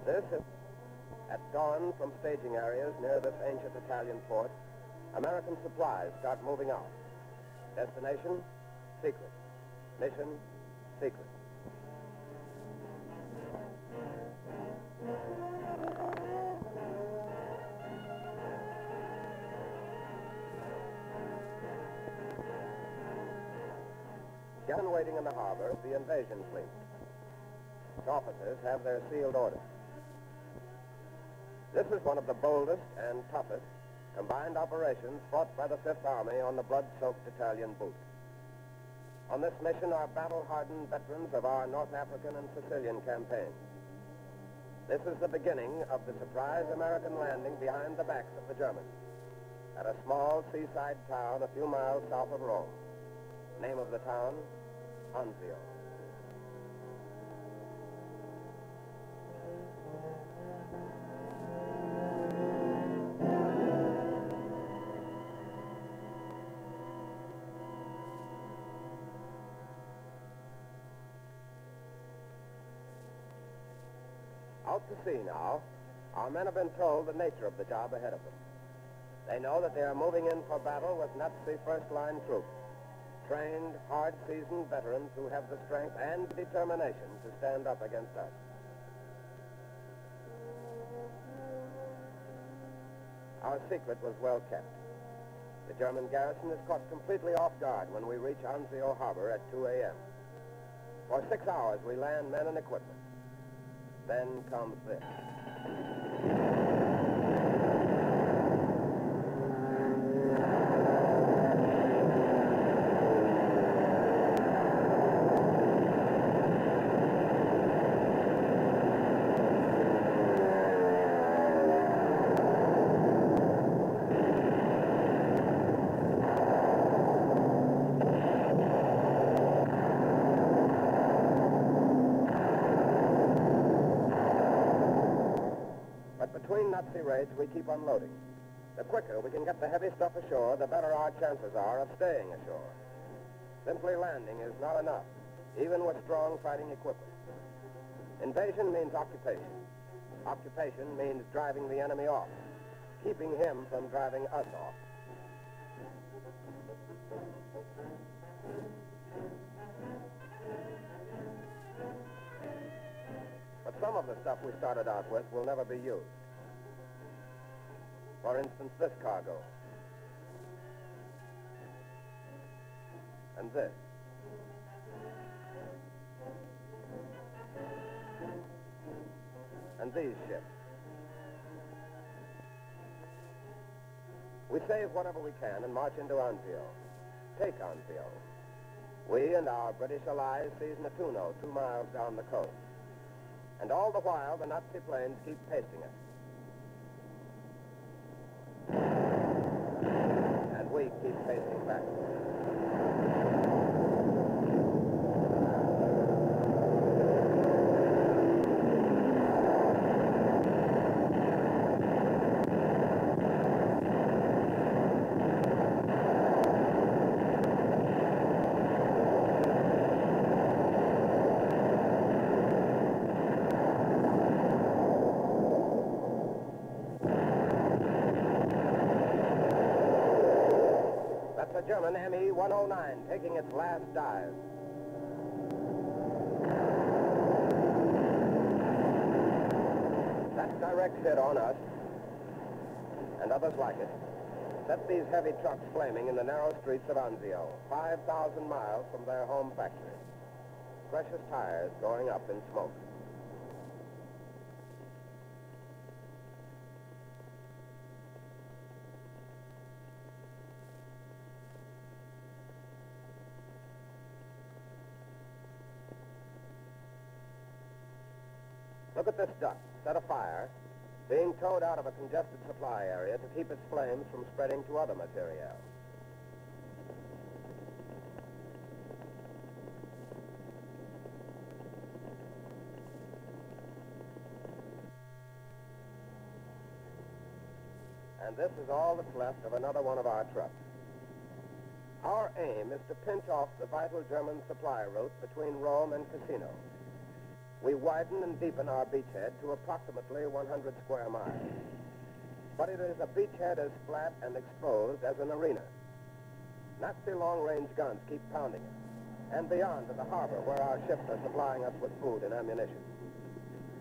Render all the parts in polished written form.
This is at dawn from staging areas near this ancient Italian port. American supplies start moving out. Destination, secret. Mission, secret. Again waiting in the harbor is the invasion fleet. Its officers have their sealed orders. This is one of the boldest and toughest combined operations fought by the Fifth Army on the blood-soaked Italian boot. On this mission are battle-hardened veterans of our North African and Sicilian campaigns. This is the beginning of the surprise American landing behind the backs of the Germans at a small seaside town a few miles south of Rome. Name of the town, Anzio. Out to sea now, our men have been told the nature of the job ahead of them. They know that they are moving in for battle with Nazi first-line troops, trained, hard-seasoned veterans who have the strength and determination to stand up against us. Our secret was well kept. The German garrison is caught completely off guard when we reach Anzio Harbor at 2 a.m. For 6 hours, we land men and equipment. Then comes this. Between Nazi raids, we keep unloading. The quicker we can get the heavy stuff ashore, the better our chances are of staying ashore. Simply landing is not enough, even with strong fighting equipment. Invasion means occupation. Occupation means driving the enemy off, keeping him from driving us off. But some of the stuff we started out with will never be used. For instance, this cargo. And this. And these ships. We save whatever we can and march into Anzio. Take Anzio. We and our British allies seize Nettuno 2 miles down the coast. And all the while, the Nazi planes keep pacing us. And we keep pacing back. The German Me-109 taking its last dive. That direct hit on us, and others like it, set these heavy trucks flaming in the narrow streets of Anzio, 5,000 miles from their home factory. Precious tires going up in smoke. Look at this duct, set afire, being towed out of a congested supply area to keep its flames from spreading to other material. And this is all that's left of another one of our trucks. Our aim is to pinch off the vital German supply route between Rome and Cassino. We widen and deepen our beachhead to approximately 100 square miles. But it is a beachhead as flat and exposed as an arena. Nazi long-range guns keep pounding it, and beyond to the harbor where our ships are supplying us with food and ammunition.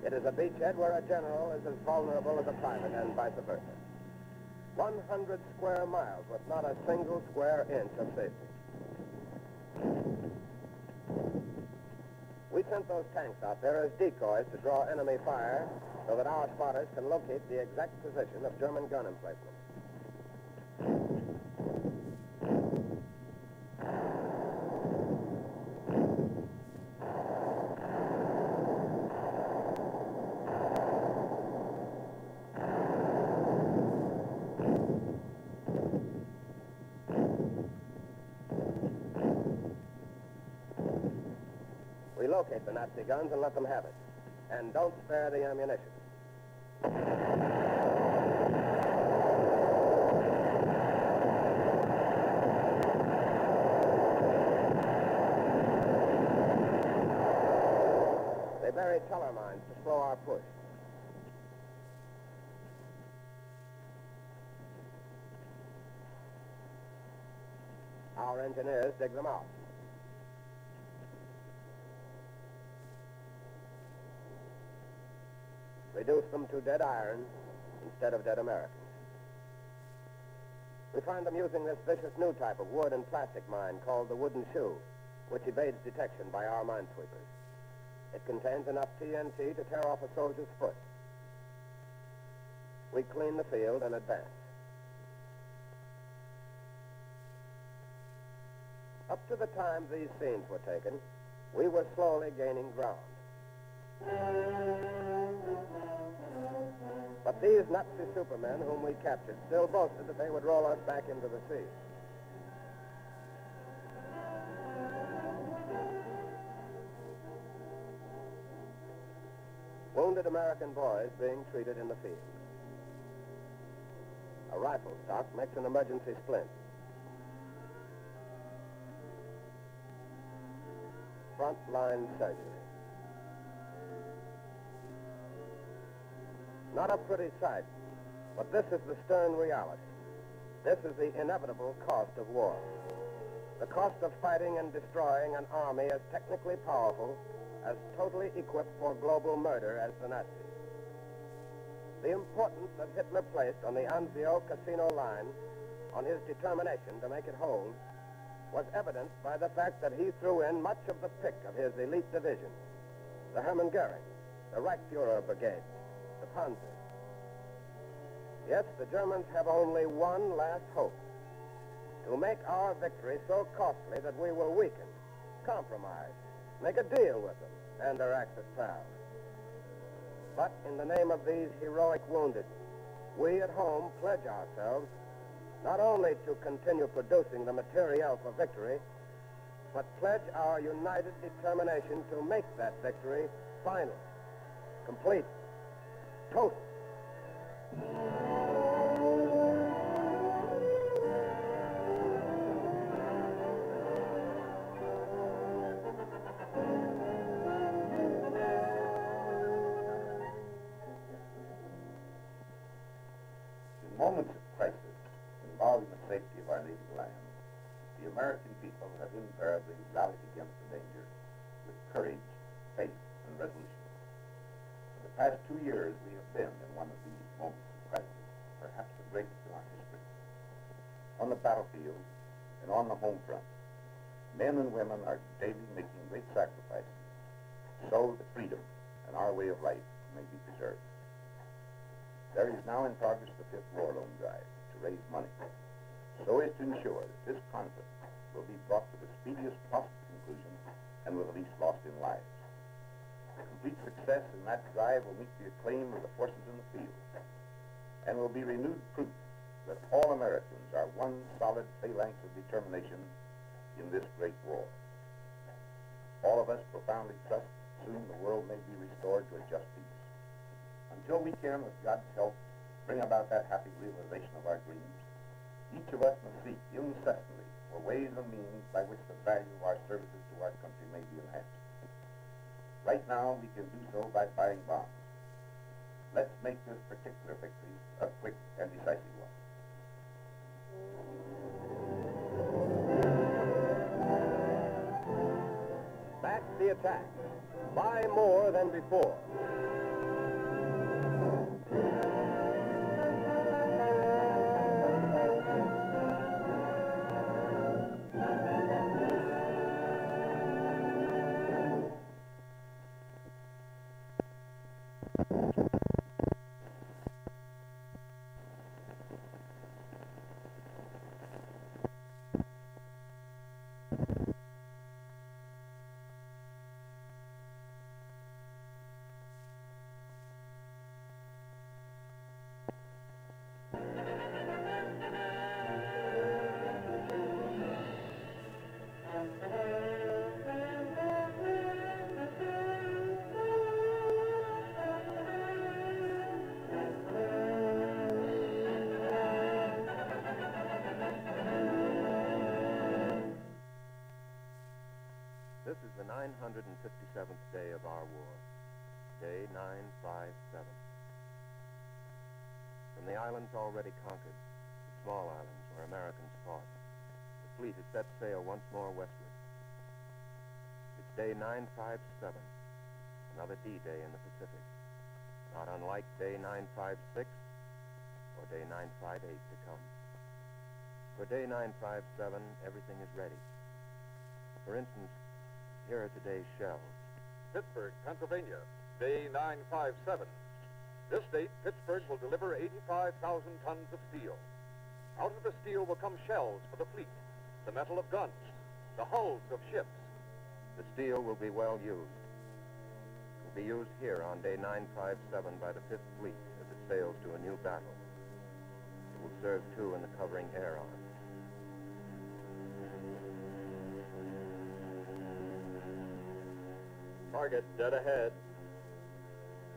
It is a beachhead where a general is as vulnerable as a private and vice versa. 100 square miles with not a single square inch of safety. We sent those tanks out there as decoys to draw enemy fire so that our spotters can locate the exact position of German gun emplacements. We locate the Nazi guns and let them have it. And don't spare the ammunition. They bury teller mines to slow our push. Our engineers dig them out. Reduce them to dead iron instead of dead Americans. We find them using this vicious new type of wood and plastic mine called the wooden shoe, which evades detection by our minesweepers. It contains enough TNT to tear off a soldier's foot. We clean the field and advance. Up to the time these scenes were taken, we were slowly gaining ground. But these Nazi supermen whom we captured still boasted that they would roll us back into the sea. Wounded American boys being treated in the field. A rifle stock makes an emergency splint. Frontline surgery. Not a pretty sight, but this is the stern reality. This is the inevitable cost of war. The cost of fighting and destroying an army as technically powerful, as totally equipped for global murder as the Nazis. The importance that Hitler placed on the Anzio casino line, on his determination to make it hold, was evidenced by the fact that he threw in much of the pick of his elite division, the Hermann Goering, the Reichsfuhrer Brigade, the Panzer. Yes, the Germans have only one last hope, to make our victory so costly that we will weaken, compromise, make a deal with them, and their Axis pals. But in the name of these heroic wounded, we at home pledge ourselves not only to continue producing the material for victory, but pledge our united determination to make that victory final, complete, total. In moments of crisis involving the safety of our native land, the American people have invariably rallied against the danger with courage, faith, and resolution. For the past 2 years, we have been in one of these moments of crisis, perhaps the greatest in our history. On the battlefield and on the home front, men and women are daily making great sacrifices so that freedom and our way of life may be preserved. There is now in progress the 5th War Loan Drive to raise money so as to ensure that this conflict will be brought to the speediest possible conclusion and with the least loss in lives. Complete success in that drive will meet the acclaim of the forces in the field and will be renewed proof that all Americans are one solid phalanx of determination in this great war. All of us profoundly trust that soon the world may be restored to a just peace. Until we can, with God's help, bring about that happy realization of our dreams, each of us must seek incessantly for ways and means by which the value of our services to our country may be enhanced. Right now, we can do so by buying bombs. Let's make this particular victory a quick and decisive one. Back the attack. Buy more than before. This is the 957th day of our war, day 957. From the islands already conquered, the small islands where Americans fought, the fleet has set sail once more westward. It's day 957, another D-Day in the Pacific, not unlike day 956 or day 958 to come. For day 957, everything is ready. For instance, here are today's shells. Pittsburgh, Pennsylvania, day 957. This date, Pittsburgh will deliver 85,000 tons of steel. Out of the steel will come shells for the fleet, the metal of guns, the hulls of ships. The steel will be well used. It will be used here on day 957 by the 5th Fleet as it sails to a new battle. It will serve, too, in the covering air arms. Target dead ahead.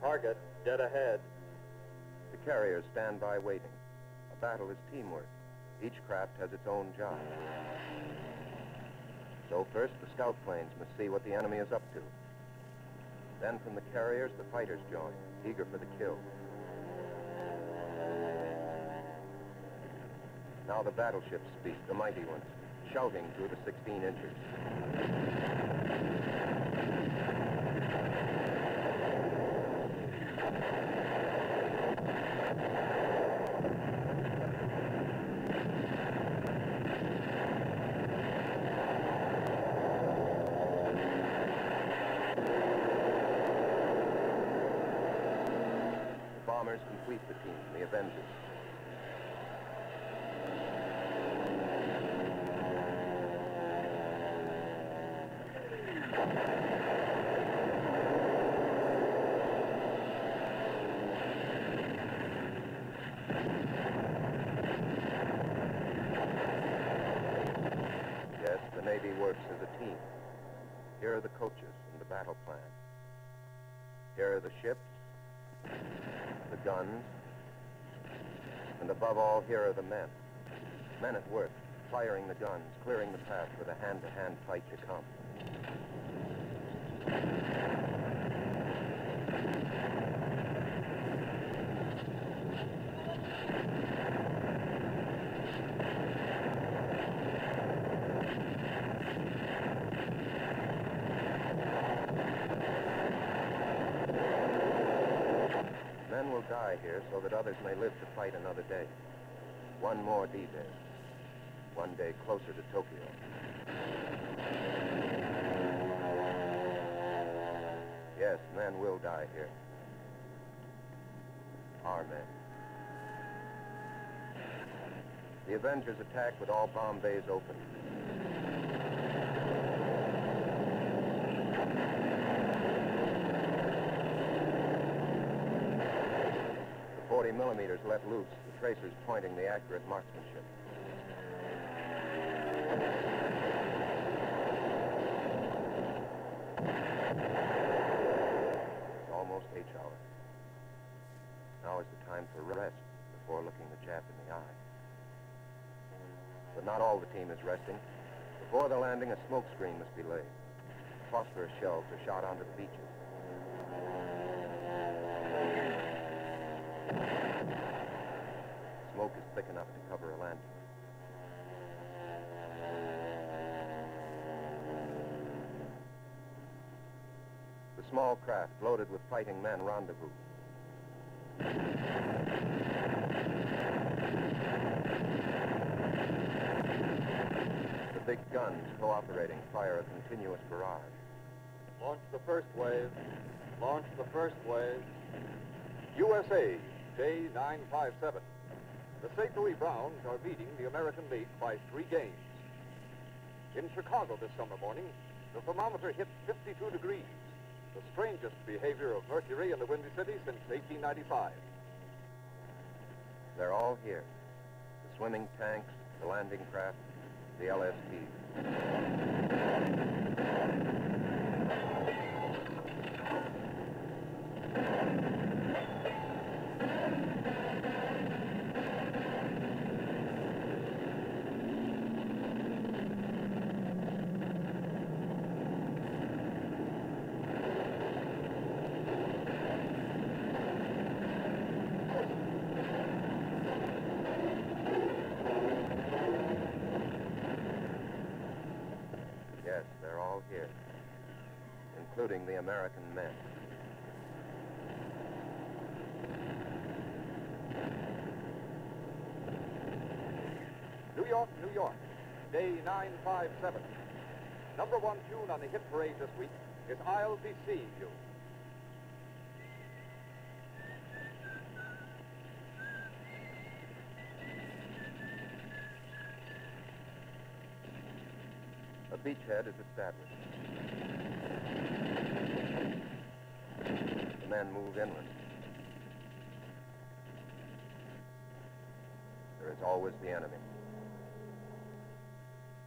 Target dead ahead. The carriers stand by waiting. A battle is teamwork. Each craft has its own job. So first, the scout planes must see what the enemy is up to. Then from the carriers, the fighters join, eager for the kill. Now the battleships speak, the mighty ones, shouting through the 16 inches. Bombers complete the team, the Avengers. Yes, the Navy works as a team. Here are the coaches and the battle plan. Here are the ships, the guns, and above all, here are the men. Men at work, firing the guns, clearing the path for the hand-to-hand fight to come. Men will die here so that others may live to fight another day. One more D-Day. One day closer to Tokyo. Yes, men will die here. Our men. The Avengers attack with all bomb bays open. The 40 millimeters let loose, the tracers pointing the accurate marksmanship. It's almost H-hour. Now is the time for rest before looking the Jap in the eye. But not all the team is resting. Before the landing, a smoke screen must be laid. Phosphorus shells are shot onto the beaches. Smoke is thick enough to cover a landing. The small craft, loaded with fighting men, rendezvous. The big guns, cooperating, fire a continuous barrage. Launch the first wave. Launch the first wave. USA, day 957. The St. Louis Browns are beating the American League by 3 games. In Chicago this summer morning, the thermometer hit 52 degrees, the strangest behavior of mercury in the Windy City since 1895. They're all here. The swimming tanks, the landing craft, the LSTs. Yes, they're all here, including the American men. New York, New York, day 957. Number 1 tune on the hit parade this week is I'll Be Seeing You. A beachhead is established. The men move inland. There is always the enemy.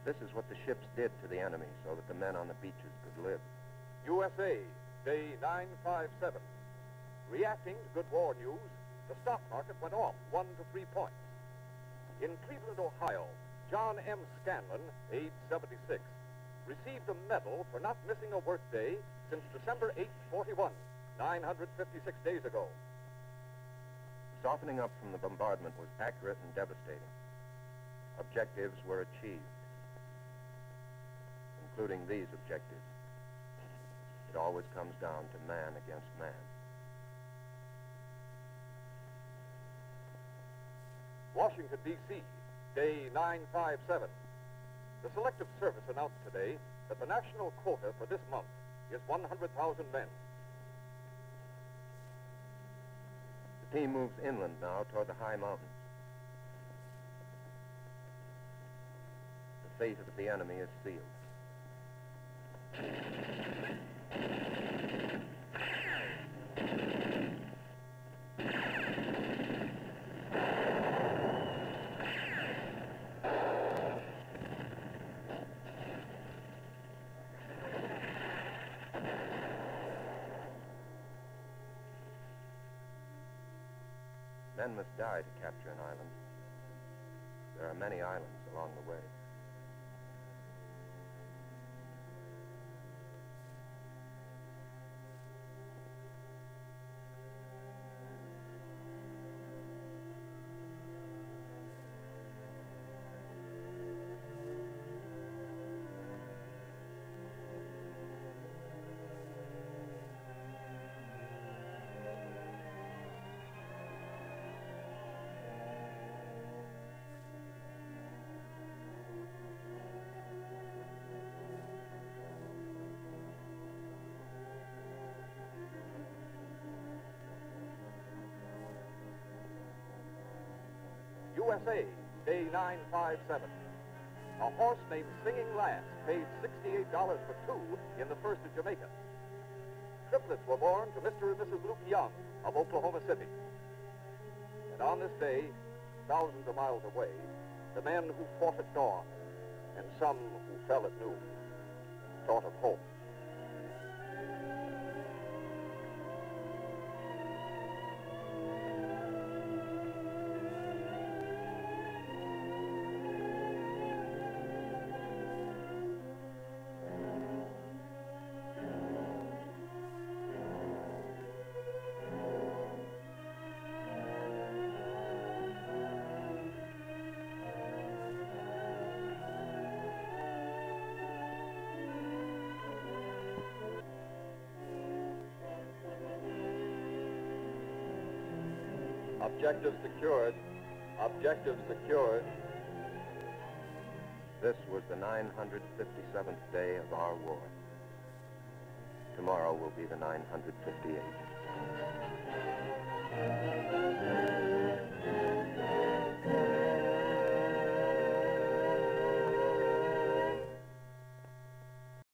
This is what the ships did to the enemy so that the men on the beaches could live. USA, day 957. Reacting to good war news, the stock market went off 1 to 3 points. In Cleveland, Ohio, John M. Scanlon, age 76, received a medal for not missing a workday since December 8, 41, 956 days ago. Softening up from the bombardment was accurate and devastating. Objectives were achieved, including these objectives. It always comes down to man against man. Washington, D.C., day 957. The Selective Service announced today that the national quota for this month is 100,000 men. The team moves inland now toward the high mountains. The fate of the enemy is sealed. Men must die to capture an island. There are many islands along the way. USA, day 957. A horse named Singing Lass paid $68 for 2 in the first of Jamaica. Triplets were born to Mr. and Mrs. Luke Young of Oklahoma City. And on this day, thousands of miles away, the men who fought at dawn and some who fell at noon thought of home. Objective secured. Objective secured. This was the 957th day of our war. Tomorrow will be the 958th.